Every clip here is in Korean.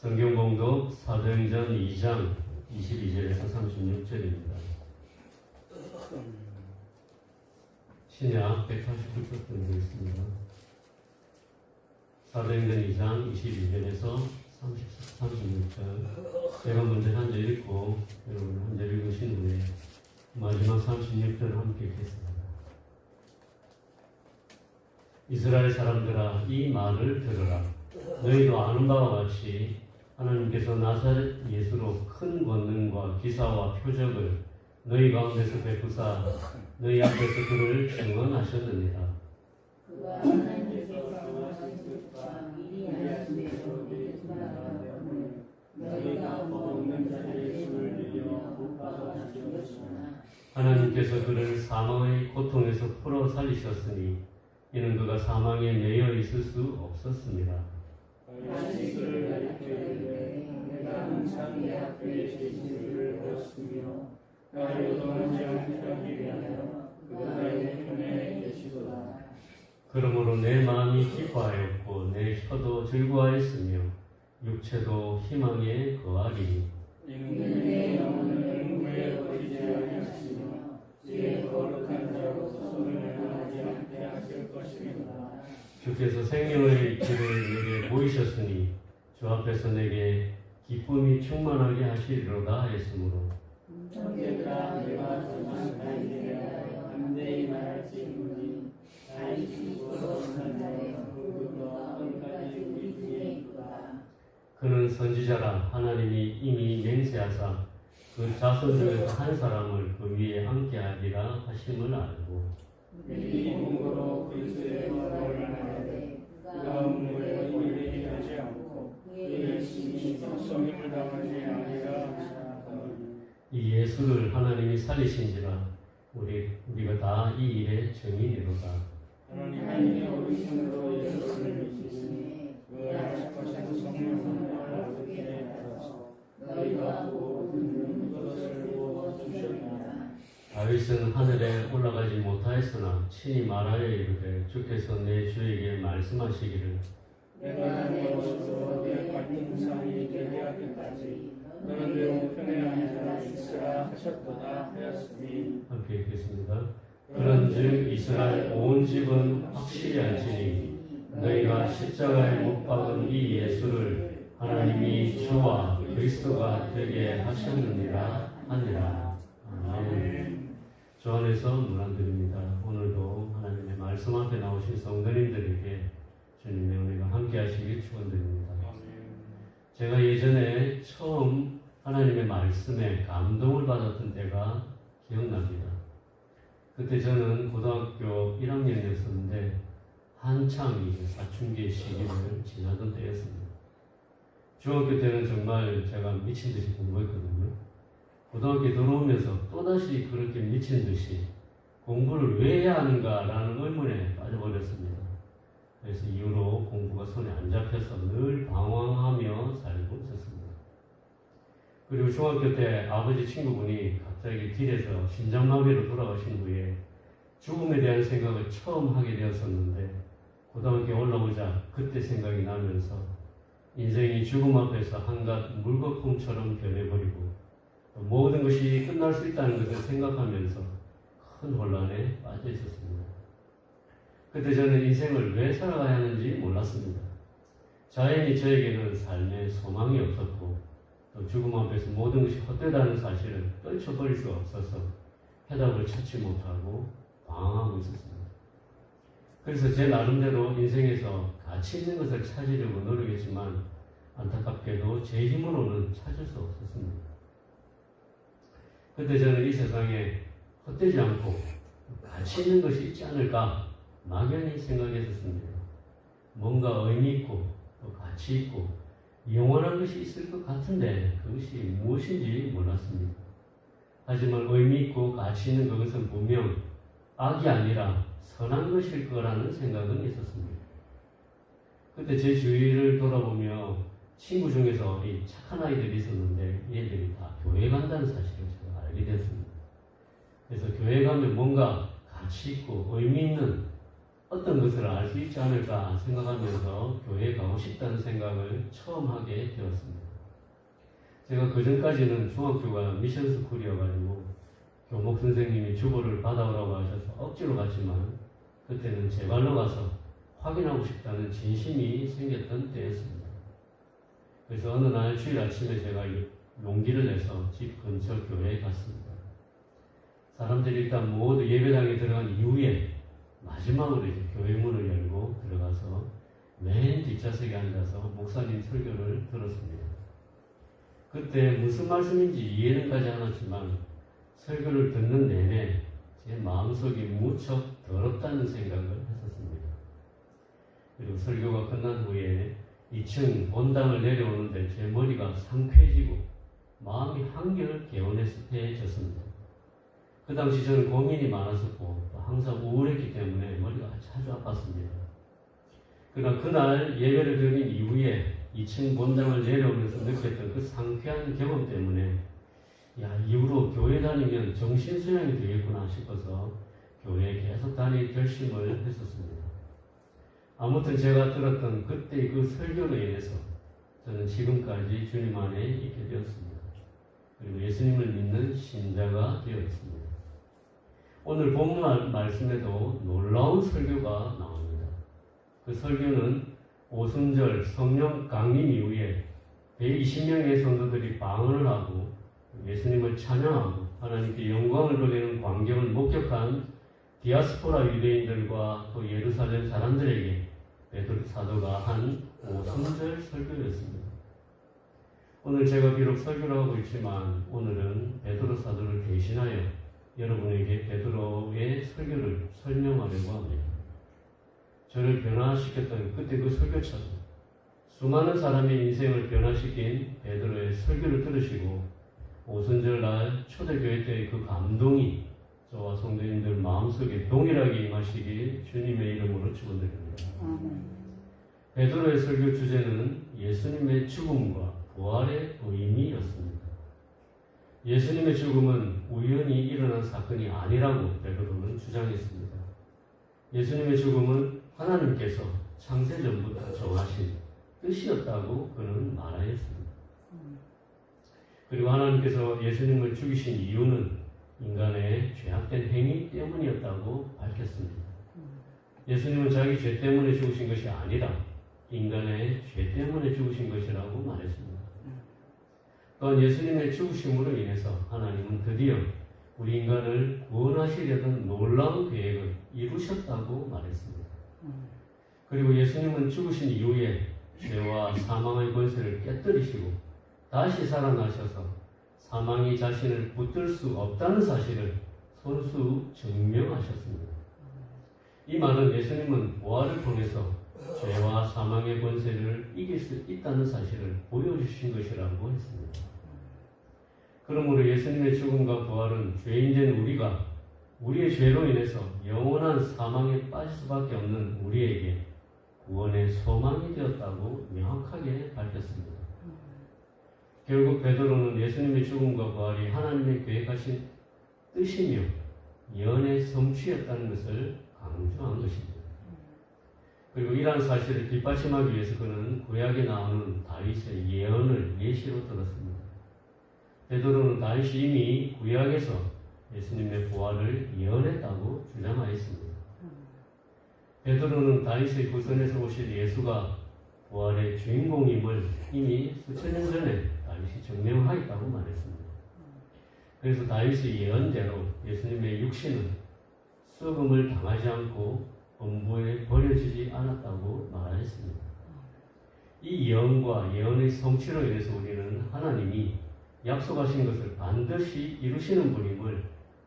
성경 공독 사도행전 2장 22절에서 36절입니다. 신약 189쪽 드리겠습니다. 사도행전 2장 22절에서 36절. 제가 먼저 한 절 읽고 여러분 한 절 읽으신 후에 마지막 36절을 함께 읽겠습니다. 이스라엘 사람들아, 이 말을 들으라. 너희도 아는 바와 같이 하나님께서 나사렛 예수로 큰 권능과 기사와 표적을 너희 가운데서 베푸사 너희 앞에서 그를 증언하셨느니라. 그가 하나님께서 사랑하신 뜻과 미리 아신 대로 예수를 너희가 없는 자의 예수를 믿어 못 박아 죽였으나 하나님께서 그를 사망의 고통에서 풀어 살리셨으니 이는 그가 사망에 매여 있을 수 없었습니다. 다시 그를 가리켜 내가 항상 내 앞에 계시를 배웠으며 나를 떠나지 않게 하기 위하여 그가 내 편에 계시도다. 그러므로 내 마음이 기뻐하였고 내 혀도 즐거워하였으며 육체도 희망에 거하리니 이는 내 영혼을 후에 버리지 아니하시며 주의 거룩한 자로서 손을 당하지 않게 하실 것입니다. 주께서 생명의 길을 내게 보이셨으니 주 앞에서 내게 기쁨이 충만하게 하시리로다 하였으므로 형제들아, 내가 저만 다니게 대하여 담대히 말할지니 다윗이 죽어서 산 자의 흙으로 어디까지 우리 주에 있구나. 그는 선지자라 하나님이 이미 맹세하사 그 자손 중에서 한 사람을 그 위에 앉게 하리라 하심을 알고 이 공고로 그리스도의 말을 하되 그가 문물에 올리게 하지 않고 그의 심히 성성임을 당하지 아니라 하시나니 이 예수를 하나님이 살리신지라 우리가 다 이 일의 증인이로다. 하나님이 우리 손으로 예수를 믿으시니 그 하나님께서 성령을 알게 하셔서 너희가 모든 것을 부어 주셨나이다. 다윗은 하늘에 올라가지 못하였으나 친히 말하여 이르되 주께서 내 주에게 말씀하시기를 내가 내 옷으로 내 발등상이 되게 하기까지 너는 내 우편에 앉아 있으라 하셨도다 하였으니 함께 읽겠습니다. 그런즉 이스라엘 온 집은 확실히 알지니 너희가 십자가에 못 박은 이 예수를 하나님이 주와 그리스도가 되게 하셨느니라 하니라. 아멘. 주 안에서 문안드립니다. 오늘도 하나님의 말씀 앞에 나오신 성도님들에게 주님의 은혜가 함께 하시길 축원드립니다. 제가 예전에 처음 하나님의 말씀에 감동을 받았던 때가 기억납니다. 그때 저는 고등학교 1학년이었었는데 한창 사춘기 시기를 지나던 때였습니다. 중학교 때는 정말 제가 미친 듯이 공부했거든요. 고등학교에 들어오면서 또다시 그렇게 미친 듯이 공부를 왜 해야 하는가라는 의문에 빠져버렸습니다. 그래서 이후로 공부가 손에 안 잡혀서 늘 방황하며 살고 있었습니다. 그리고 중학교 때 아버지 친구분이 갑자기 길에서 심장마비로 돌아가신 후에 죽음에 대한 생각을 처음 하게 되었었는데 고등학교에 올라오자 그때 생각이 나면서 인생이 죽음 앞에서 한갓 물거품처럼 변해버리고 모든 것이 끝날 수 있다는 것을 생각하면서 큰 혼란에 빠져 있었습니다. 그때 저는 인생을 왜 살아가야 하는지 몰랐습니다. 자연히 저에게는 삶에 소망이 없었고 또 죽음 앞에서 모든 것이 헛되다는 사실을 떨쳐버릴 수가 없어서 해답을 찾지 못하고 방황하고 있었습니다. 그래서 제 나름대로 인생에서 가치 있는 것을 찾으려고 노력했지만 안타깝게도 제 힘으로는 찾을 수 없었습니다. 그때 저는 이 세상에 헛되지 않고 가치 있는 것이 있지 않을까 막연히 생각했었습니다. 뭔가 의미 있고 또 가치 있고 영원한 것이 있을 것 같은데 그것이 무엇인지 몰랐습니다. 하지만 의미 있고 가치 있는 그것은 분명 악이 아니라 선한 것일 거라는 생각은 있었습니다. 그때 제 주위를 돌아보며 친구 중에서 이 착한 아이들이 있었는데 얘들이 다 교회 간다는 사실을 제가 알게 되었습니다. 그래서 교회 가면 뭔가 가치 있고 의미 있는 어떤 것을 알 수 있지 않을까 생각하면서 교회에 가고 싶다는 생각을 처음 하게 되었습니다. 제가 그 전까지는 중학교가 미션스쿨이어가지고 교목 선생님이 주보를 받아오라고 하셔서 억지로 갔지만 그때는 제 발로 가서 확인하고 싶다는 진심이 생겼던 때였습니다. 그래서 어느 날 주일 아침에 제가 용기를 내서 집 근처 교회에 갔습니다. 사람들이 일단 모두 예배당에 들어간 이후에 마지막으로 이제 교회 문을 열고 들어가서 맨 뒷좌석에 앉아서 목사님 설교를 들었습니다. 그때 무슨 말씀인지 이해는 가지 않았지만 설교를 듣는 내내 제 마음속이 무척 더럽다는 생각을 했었습니다. 그리고 설교가 끝난 후에 2층 본당을 내려오는데 제 머리가 상쾌해지고 마음이 한결 개운해졌습니다. 그 당시 저는 고민이 많았었고 항상 우울했기 때문에 머리가 자주 아팠습니다. 그러나 그날 예배를 드린 이후에 2층 본당을 내려오면서 느꼈던 그 상쾌한 경험 때문에 이후로 교회 다니면 정신수양이 되겠구나 싶어서 교회에 계속 다닐 결심을 했었습니다. 아무튼 제가 들었던 그때의 그 설교로 인해서 저는 지금까지 주님 안에 있게 되었습니다. 그리고 예수님을 믿는 신자가 되어 있습니다. 오늘 본문 말씀에도 놀라운 설교가 나옵니다. 그 설교는 오순절 성령 강림 이후에 120명의 성도들이 방언을 하고 예수님을 찬양하고 하나님께 영광을 돌리는 광경을 목격한 디아스포라 유대인들과 또 예루살렘 사람들에게 베드로 사도가 한 오순절 설교였습니다. 오늘 제가 비록 설교를 하고 있지만 오늘은 베드로 사도를 대신하여 여러분에게 베드로의 설교를 설명하려고 합니다. 저를 변화시켰던 그때 그 설교처럼 수많은 사람의 인생을 변화시킨 베드로의 설교를 들으시고 오순절 날 초대교회 때의 그 감동이 저와 성도님들 마음속에 동일하게 임하시길 주님의 이름으로 축원드립니다. 베드로의 설교 주제는 예수님의 죽음과 부활의 의미였습니다. 예수님의 죽음은 우연히 일어난 사건이 아니라고 베드로는 주장했습니다. 예수님의 죽음은 하나님께서 창세전부터 정하신 뜻이었다고 그는 말하였습니다. 그리고 하나님께서 예수님을 죽이신 이유는 인간의 죄악된 행위 때문이었다고 밝혔습니다. 예수님은 자기 죄 때문에 죽으신 것이 아니라 인간의 죄 때문에 죽으신 것이라고 말했습니다. 또한 예수님의 죽으심으로 인해서 하나님은 드디어 우리 인간을 구원하시려던 놀라운 계획을 이루셨다고 말했습니다. 그리고 예수님은 죽으신 이후에 죄와 사망의 권세를 깨뜨리시고 다시 살아나셔서 사망이 자신을 붙들 수 없다는 사실을 손수 증명하셨습니다. 이 말은 예수님은 부활을 통해서 죄와 사망의 권세를 이길 수 있다는 사실을 보여주신 것이라고 했습니다. 그러므로 예수님의 죽음과 부활은 죄인된 우리가 우리의 죄로 인해서 영원한 사망에 빠질 수밖에 없는 우리에게 구원의 소망이 되었다고 명확하게 밝혔습니다. 결국 베드로는 예수님의 죽음과 부활이 하나님의 계획하신 뜻이며 예언의 성취였다는 것을 강조한 것입니다. 그리고 이러한 사실을 뒷받침하기 위해서 그는 구약에 나오는 다윗의 예언을 예시로 들었습니다. 베드로는 다윗이 이미 구약에서 예수님의 부활을 예언했다고 주장하였습니다. 베드로는 다윗의 후손에서 오실 예수가 부활의 주인공임을 이미 수천 년 전에 다윗이 증명하였다고 말했습니다. 그래서 다윗의 예언대로 예수님의 육신은 썩음을 당하지 않고 범부에 버려지지 않았다고 말하였습니다. 이 예언과 예언의 성취로 인해서 우리는 하나님이 약속하신 것을 반드시 이루시는 분임을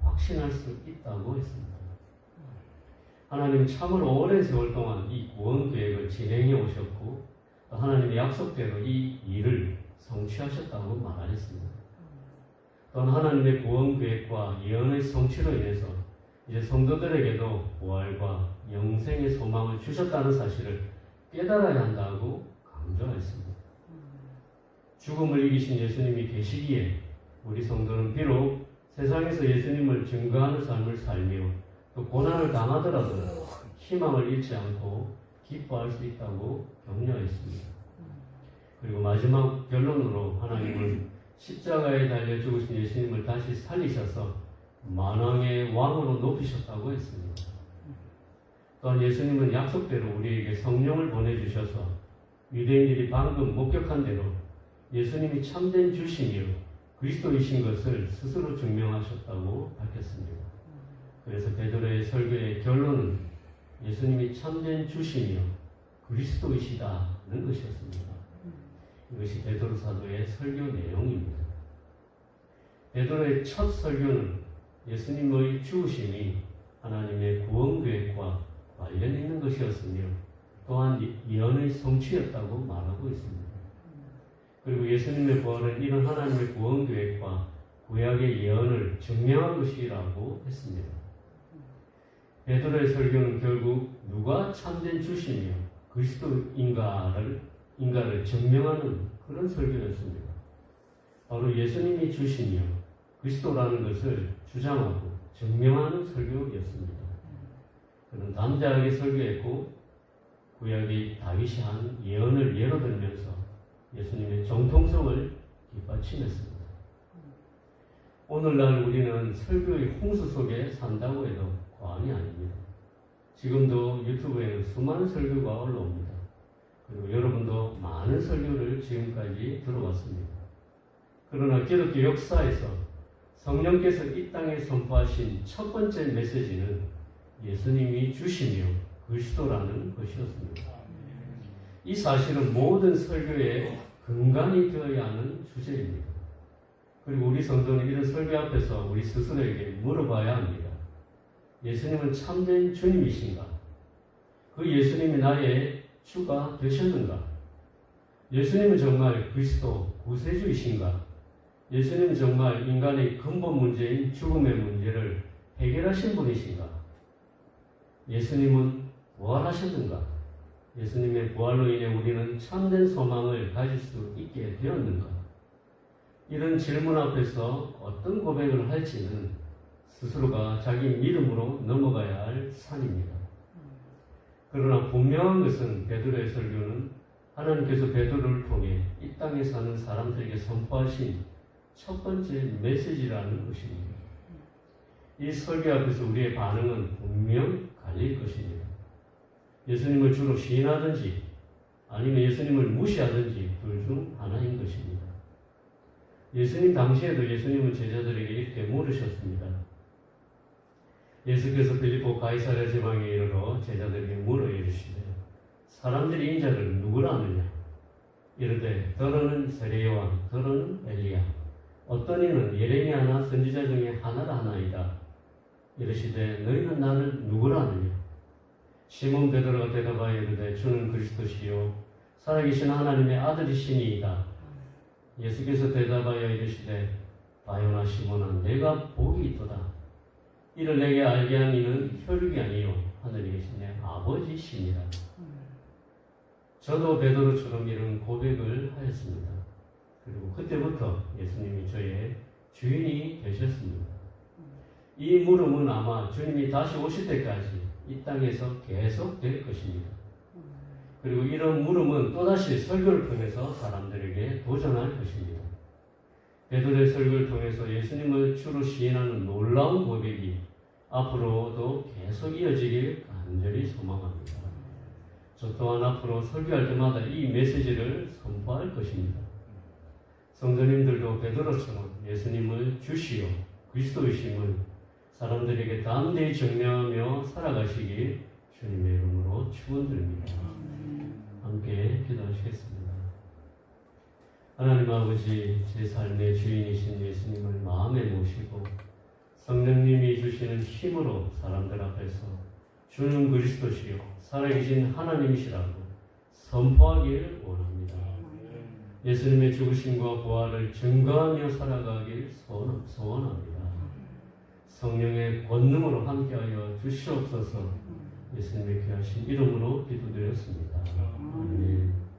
확신할 수 있다고 했습니다. 하나님은 참으로 오랜 세월 동안 이 구원 계획을 진행해 오셨고 하나님의 약속대로 이 일을 성취하셨다고 말하였습니다. 또한 하나님의 구원 계획과 예언의 성취로 인해서 이제 성도들에게도 부활과 영생의 소망을 주셨다는 사실을 깨달아야 한다고 강조하였습니다. 죽음을 이기신 예수님이 계시기에 우리 성도는 비록 세상에서 예수님을 증거하는 삶을 살며 또 고난을 당하더라도 희망을 잃지 않고 기뻐할 수 있다고 격려했습니다. 그리고 마지막 결론으로 하나님은 십자가에 달려 죽으신 예수님을 다시 살리셔서 만왕의 왕으로 높이셨다고 했습니다. 또한 예수님은 약속대로 우리에게 성령을 보내주셔서 유대인들이 방금 목격한 대로 예수님이 참된 주시며 그리스도이신 것을 스스로 증명하셨다고 밝혔습니다. 그래서 베드로의 설교의 결론은 예수님이 참된 주시며 그리스도이시다는 것이었습니다. 이것이 베드로 사도의 설교 내용입니다. 베드로의 첫 설교는 예수님의 죽으심이 하나님의 구원 계획과 관련 있는 것이었으며 또한 예언의 성취였다고 말하고 있습니다. 그리고 예수님의 부활은 이런 하나님의 구원 계획과 구약의 예언을 증명한 것이라고 했습니다. 베드로의 설교는 결국 누가 참된 주시며 그리스도인가를 증명하는 그런 설교였습니다. 바로 예수님이 주시며 그리스도라는 것을 주장하고 증명하는 설교였습니다. 그는 담대하게 설교했고 구약의 다윗이 한 예언을 예로 들면서 예수님의 정통성을 뒷받침했습니다. 오늘날 우리는 설교의 홍수 속에 산다고 해도 과언이 아닙니다. 지금도 유튜브에는 수많은 설교가 올라옵니다. 그리고 여러분도 많은 설교를 지금까지 들어왔습니다. 그러나 기독교 역사에서 성령께서 이 땅에 선포하신 첫 번째 메시지는 예수님이 주시며 그리스도라는 것이었습니다. 이 사실은 모든 설교의 근간이 되어야 하는 주제입니다. 그리고 우리 성도는 이런 설교 앞에서 우리 스스로에게 물어봐야 합니다. 예수님은 참된 주님이신가? 그 예수님이 나의 주가 되셨는가? 예수님은 정말 그리스도 구세주이신가? 예수님은 정말 인간의 근본 문제인 죽음의 문제를 해결하신 분이신가? 예수님은 부활하셨는가? 예수님의 부활로 인해 우리는 참된 소망을 가질 수 있게 되었는가? 이런 질문 앞에서 어떤 고백을 할지는 스스로가 자기 믿음으로 넘어가야 할 산입니다. 그러나 분명한 것은 베드로의 설교는 하나님께서 베드로를 통해 이 땅에 사는 사람들에게 선포하신 첫 번째 메시지라는 것입니다. 이 설교 앞에서 우리의 반응은 분명 갈릴 것입니다. 예수님을 주로 시인하든지 아니면 예수님을 무시하든지 둘 중 하나인 것입니다. 예수님 당시에도 예수님은 제자들에게 이렇게 물으셨습니다. 예수께서 빌립보 가이사랴 지방에 이르러 제자들에게 물어 이르시되 사람들이 인자를 누구라 하느냐? 이르되 더러는 세례요한, 더러는 엘리야, 어떤 이는 예레미야나 선지자 중에 하나라 하나이다. 이르시되 너희는 나를 누구라 하느냐? 시몬 베드로가 대답하여 이르되 주는 그리스도시요 살아계신 하나님의 아들이시니이다. 예수께서 대답하여 이르시되 바요나 시몬아 내가 복이 있도다. 이를 내게 알게 한 이는 혈육이 아니요 하늘에 계신 내 아버지시니라. 저도 베드로처럼 이런 고백을 하였습니다. 그리고 그때부터 예수님이 저의 주인이 되셨습니다. 이 물음은 아마 주님이 다시 오실 때까지 이 땅에서 계속 될 것입니다. 그리고 이런 물음은 또다시 설교를 통해서 사람들에게 도전할 것입니다. 베드로의 설교를 통해서 예수님을 주로 시인하는 놀라운 고백이 앞으로도 계속 이어지길 간절히 소망합니다. 저 또한 앞으로 설교할 때마다 이 메시지를 선포할 것입니다. 성도님들도 베드로처럼 예수님을 주시오 그리스도이심을 사람들에게 담대히 증명하며 살아가시길 주님의 이름으로 축원드립니다. 함께 기도하시겠습니다. 하나님 아버지, 제 삶의 주인이신 예수님을 마음에 모시고 성령님이 주시는 힘으로 사람들 앞에서 주는 그리스도시요 살아계신 하나님이시라고 선포하길 원합니다. 예수님의 죽으심과 부활을 증거하며 살아가길 소원합니다. 성령의 권능으로 함께하여 주시옵소서. 예수님의 귀하신 이름으로 기도드렸습니다. 아멘.